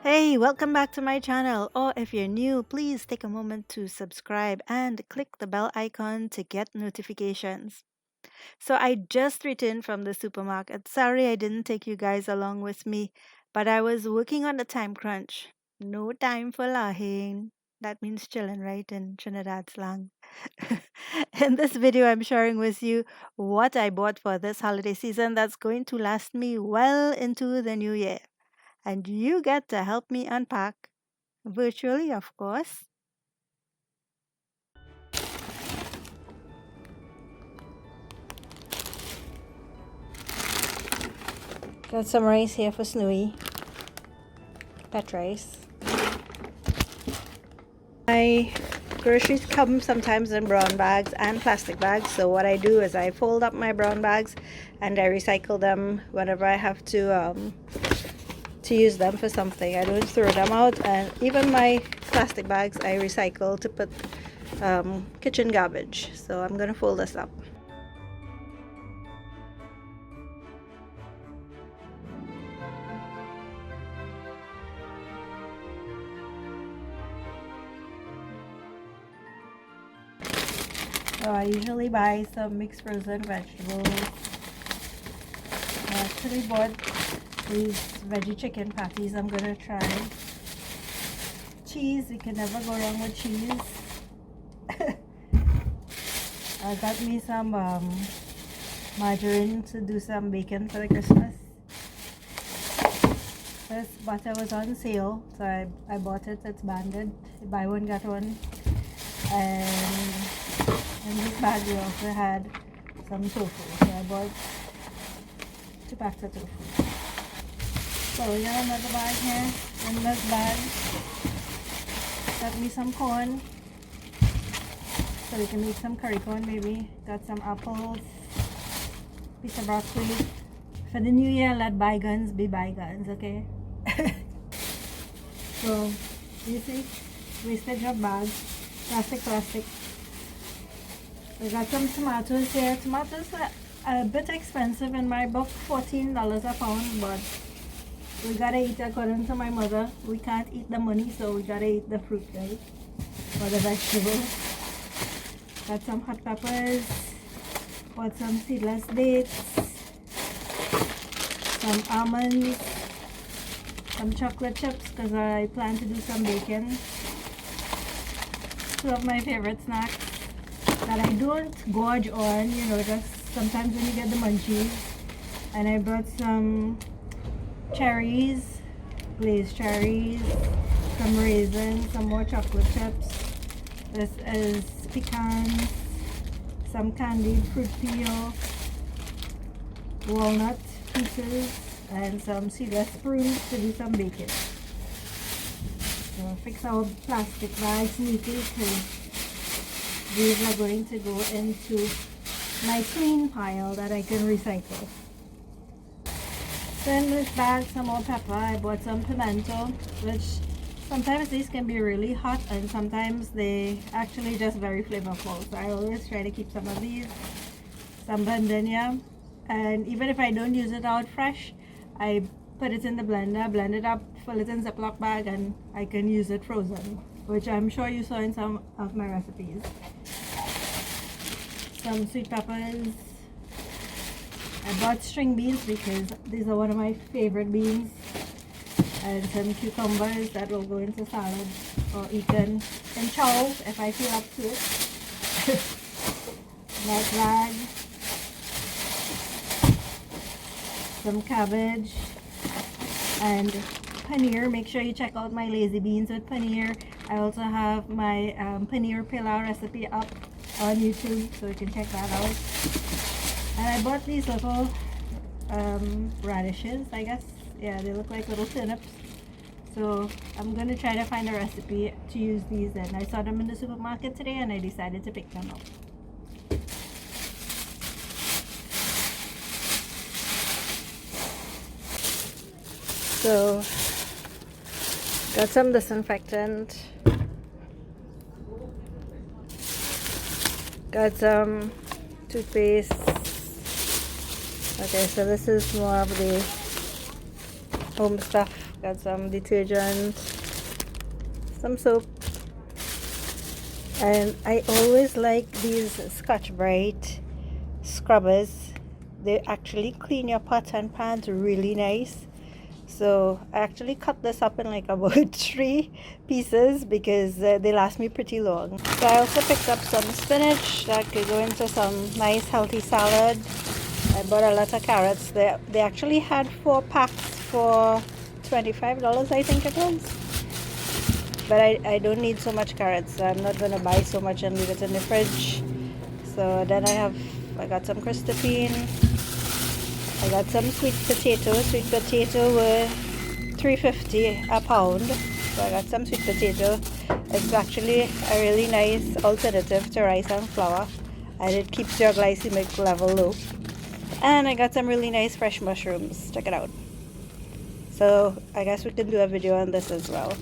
Hey, welcome back to my channel. Or if you're new, please take a moment to subscribe and click the bell icon to get notifications. So I just returned from the supermarket. Sorry I didn't take you guys along with me, but I was working on a time crunch. No time for lahing. That means chilling, right, in Trinidad slang. In this video, I'm sharing with you what I bought for this holiday season that's going to last me well into the new year. And you get to help me unpack, virtually, of course. Got some rice here for Snowy. Pet rice. My groceries come sometimes in brown bags and plastic bags. So what I do is I fold up my brown bags and I recycle them whenever I have to use them for something. I don't throw them out, and even my plastic bags I recycle to put kitchen garbage. So I'm gonna fold this up. So I usually buy some mixed frozen vegetables. I actually bought these veggie chicken patties. I'm gonna try. Cheese, you can never go wrong with cheese. I got me some margarine to do some bacon for the Christmas. This butter was on sale, so I bought it. It's banded. Buy one, get one. And in this bag we also had some tofu. So I bought 2 packs of tofu. So we got another bag here. In this bag, got me some corn. So we can make some curry corn maybe. Got some apples, piece of broccoli. For the new year, let bygones be bygones, okay? So, you see, wastage of bags, plastic. We got some tomatoes here. Tomatoes are a bit expensive in my book, $14 a pound, but we gotta eat according to my mother. We can't eat the money, so we gotta eat the fruit, right? Or the vegetables. Got some hot peppers, bought some seedless dates, some almonds, some chocolate chips because I plan to do some bacon. 2 of my favorite snacks that I don't gorge on, you know, just sometimes when you get the munchies. And I brought some cherries, glazed cherries, some raisins, some more chocolate chips. This is pecans, some candied fruit peel, walnut pieces, and some seedless prunes to do some bacon. So fix our plastic bags neatly because these are going to go into my clean pile that I can recycle. So in this bag, some more pepper. I bought some pimento, which sometimes these can be really hot and sometimes they actually just very flavorful. So I always try to keep some of these. Some bandania. And even if I don't use it out fresh, I put it in the blender, blend it up, fill it in Ziploc bag, and I can use it frozen, which I'm sure you saw in some of my recipes. Some sweet peppers. I bought string beans because these are one of my favorite beans. And some cucumbers that will go into salad or eaten in chow if I feel up to it. Black rag. Some cabbage and paneer. Make sure you check out my lazy beans with paneer. I also have my paneer pilau recipe up on YouTube, so you can check that out. And I bought these little radishes, I guess. Yeah, they look like little turnips. So I'm going to try to find a recipe to use these in. I saw them in the supermarket today and I decided to pick them up. So, got some disinfectant, got some toothpaste. Okay, so this is more of the home stuff. Got some detergent, some soap, and I always like these Scotch-Brite scrubbers. They actually clean your pots and pans really nice. So I actually cut this up in like about 3 pieces because they last me pretty long. So I also picked up some spinach that could go into some nice healthy salad. I bought a lot of carrots. They actually had 4 packs for $25, I think it was. But I don't need so much carrots, so I'm not gonna buy so much and leave it in the fridge. So then I got some crystapine. I got some sweet potato. Sweet potato were $3.50 a pound. So I got some sweet potato. It's actually a really nice alternative to rice and flour, and it keeps your glycemic level low. And I got some really nice fresh mushrooms. Check it out. So I guess we can do a video on this as well.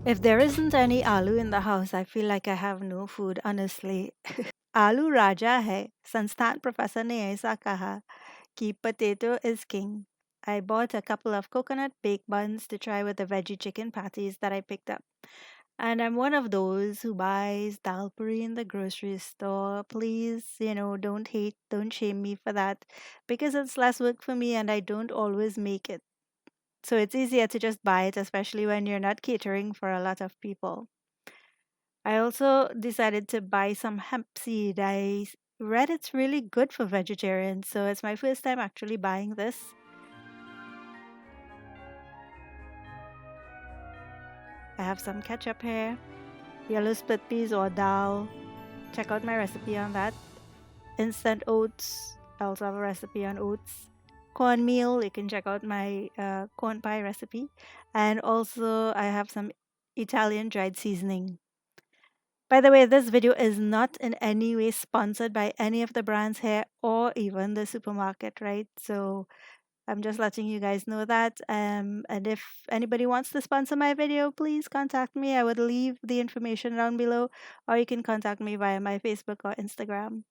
If there isn't any aloo in the house, I feel like I have no food, honestly. आलू राजा है संस्थान professor ने ऐसा कहा कि potato is king. I bought a couple of coconut baked buns to try with the veggie chicken patties that I picked up. And I'm one of those who buys dal puri in the grocery store. Please, don't hate, don't shame me for that because it's less work for me and I don't always make it. So it's easier to just buy it, especially when you're not catering for a lot of people. I also decided to buy some hemp seed. Read it's really good for vegetarians, so it's my first time actually buying this. I have some ketchup here, yellow split peas or dal. Check out my recipe on that. Instant oats. I also have a recipe on oats. Cornmeal. You can check out my corn pie recipe. And also, I have some Italian dried seasoning. By the way, this video is not in any way sponsored by any of the brands here or even the supermarket, right? So I'm just letting you guys know that. And if anybody wants to sponsor my video, please contact me. I would leave the information down below, or you can contact me via my Facebook or Instagram.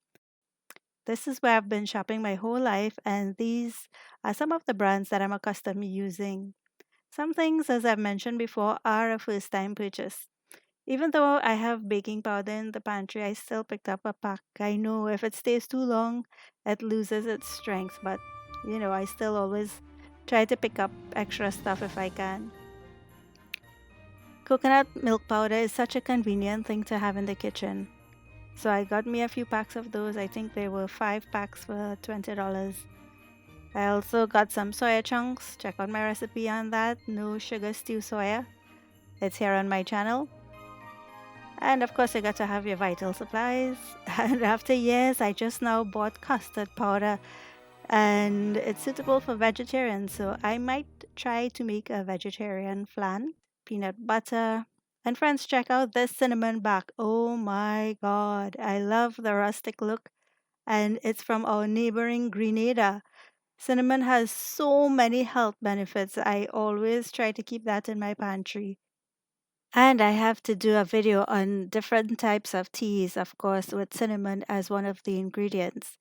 This is where I've been shopping my whole life, and these are some of the brands that I'm accustomed to using. Some things, as I've mentioned before, are a first time purchase. Even though I have baking powder in the pantry, I still picked up a pack. I know if it stays too long, it loses its strength, but I still always try to pick up extra stuff if I can. Coconut milk powder is such a convenient thing to have in the kitchen. So I got me a few packs of those. I think there were 5 packs for $20. I also got some soya chunks. Check out my recipe on that. No sugar stew soya. It's here on my channel. And of course, you got to have your vital supplies. And after years, I just now bought custard powder, and it's suitable for vegetarians. So I might try to make a vegetarian flan, peanut butter. And friends, check out this cinnamon bark. Oh my god, I love the rustic look, and it's from our neighboring Grenada. Cinnamon has so many health benefits. I always try to keep that in my pantry. And I have to do a video on different types of teas, of course, with cinnamon as one of the ingredients.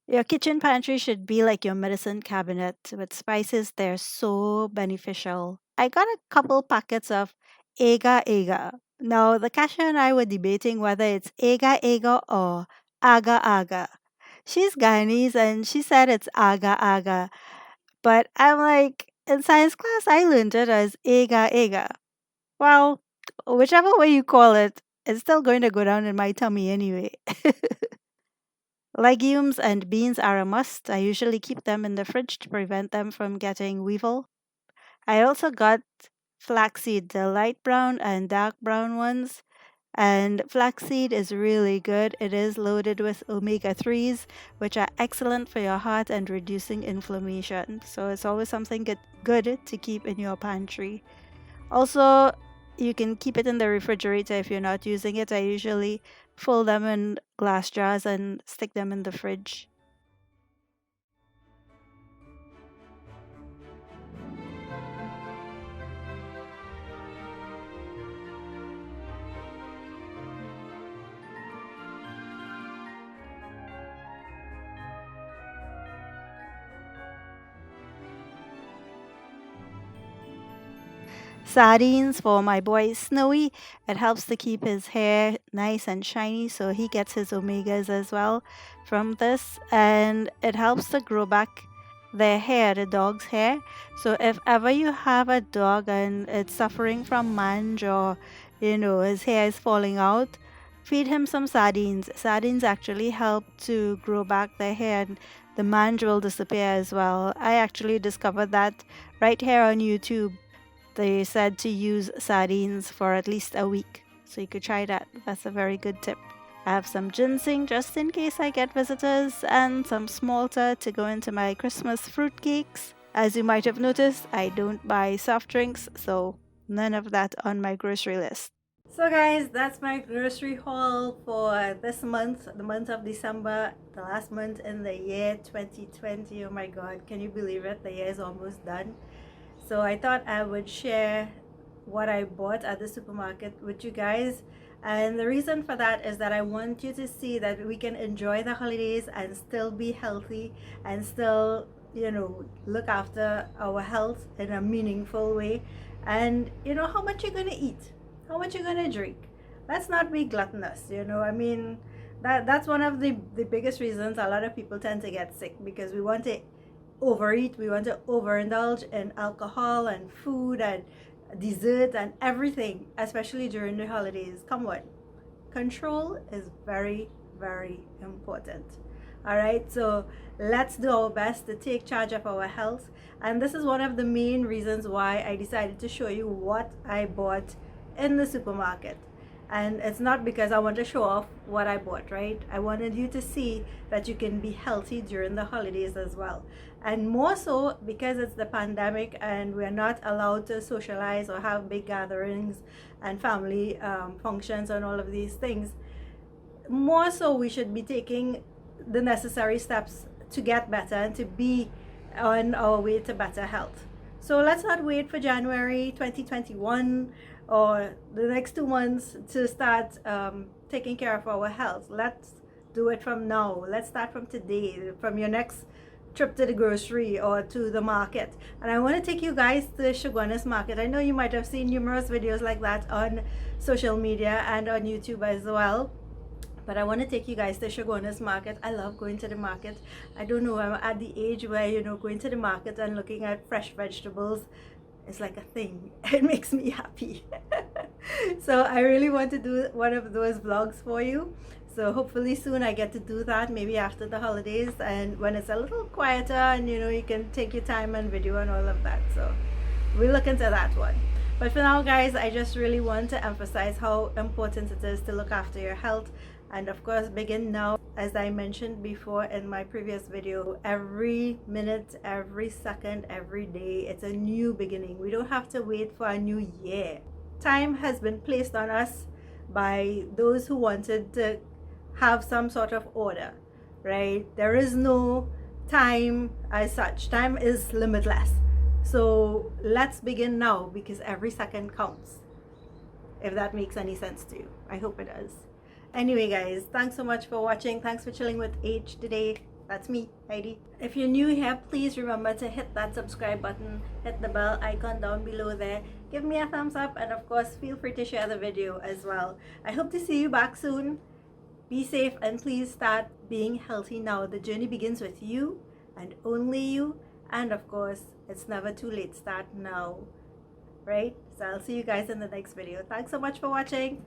Your kitchen pantry should be like your medicine cabinet. With spices, they're so beneficial. I got a couple packets of Ega Ega. Now, the cashier and I were debating whether it's Ega Ega or Aga Aga. She's Guyanese and she said it's Aga Aga. But I'm like, in science class, I learned it as Ega Ega. Well, whichever way you call it, it's still going to go down in my tummy anyway. Legumes and beans are a must. I usually keep them in the fridge to prevent them from getting weevil. I also got flaxseed, the light brown and dark brown ones. And flaxseed is really good. It is loaded with omega 3s, which are excellent for your heart and reducing inflammation. So it's always something good to keep in your pantry. Also, you can keep it in the refrigerator if you're not using it. I usually fill them in glass jars and stick them in the fridge. sardines for my boy Snowy. It helps to keep his hair nice and shiny, so he gets his omegas as well from this. And it helps to grow back their hair, the dog's hair. So if ever you have a dog and it's suffering from mange, or his hair is falling out, feed him some sardines. Sardines actually help to grow back their hair, and the mange will disappear as well. I actually discovered that right here on YouTube. They said to use sardines for at least a week. So you could try that. That's a very good tip. I have some ginseng just in case I get visitors, and some smalta to go into my Christmas fruitcakes. As you might have noticed, I don't buy soft drinks, so none of that on my grocery list. So guys, that's my grocery haul for this month, the month of December, the last month in the year 2020. Oh my god, can you believe it? The year is almost done. So I thought I would share what I bought at the supermarket with you guys. And the reason for that is that I want you to see that we can enjoy the holidays and still be healthy and still, look after our health in a meaningful way. And how much you're going to eat, how much you're going to drink. Let's not be gluttonous, I mean, that's one of the biggest reasons a lot of people tend to get sick, because we want to overeat, we want to overindulge in alcohol and food and dessert and everything, especially during the holidays. Come on, control is very, very important. All right, so let's do our best to take charge of our health. And this is one of the main reasons why I decided to show you what I bought in the supermarket. And it's not because I want to show off what I bought, right? I wanted you to see that you can be healthy during the holidays as well. And more so because it's the pandemic and we're not allowed to socialize or have big gatherings and family functions and all of these things. More so, we should be taking the necessary steps to get better and to be on our way to better health. So let's not wait for January 2021 or the next 2 months to start taking care of our health. Let's do it from now. Let's start from today, from your next trip to the grocery or to the market. And I want to take you guys to the Shogunas market. I know you might have seen numerous videos like that on social media and on YouTube as well. But I want to take you guys to Shogunas market. I love going to the market. I don't know, I'm at the age where, going to the market and looking at fresh vegetables is like a thing. It makes me happy. So I really want to do one of those vlogs for you. So hopefully soon I get to do that, maybe after the holidays and when it's a little quieter and you can take your time and video and all of that. So we'll look into that one. But for now guys, I just really want to emphasize how important it is to look after your health. And of course, begin now. As I mentioned before in my previous video, every minute, every second, every day, it's a new beginning. We don't have to wait for a new year. Time has been placed on us by those who wanted to have some sort of order, right? There is no time as such. Time is limitless. So let's begin now, because every second counts. If that makes any sense to you. I hope it does. Anyway guys, thanks so much for watching. Thanks for chilling with H today. That's me, Heidi. If you're new here, please remember to hit that subscribe button, hit the bell icon down below there, give me a thumbs up, and of course feel free to share the video as well. I hope to see you back soon. Be safe and please start being healthy now. The journey begins with you and only you, and of course it's never too late. Start now, right? So I'll see you guys in the next video. Thanks so much for watching.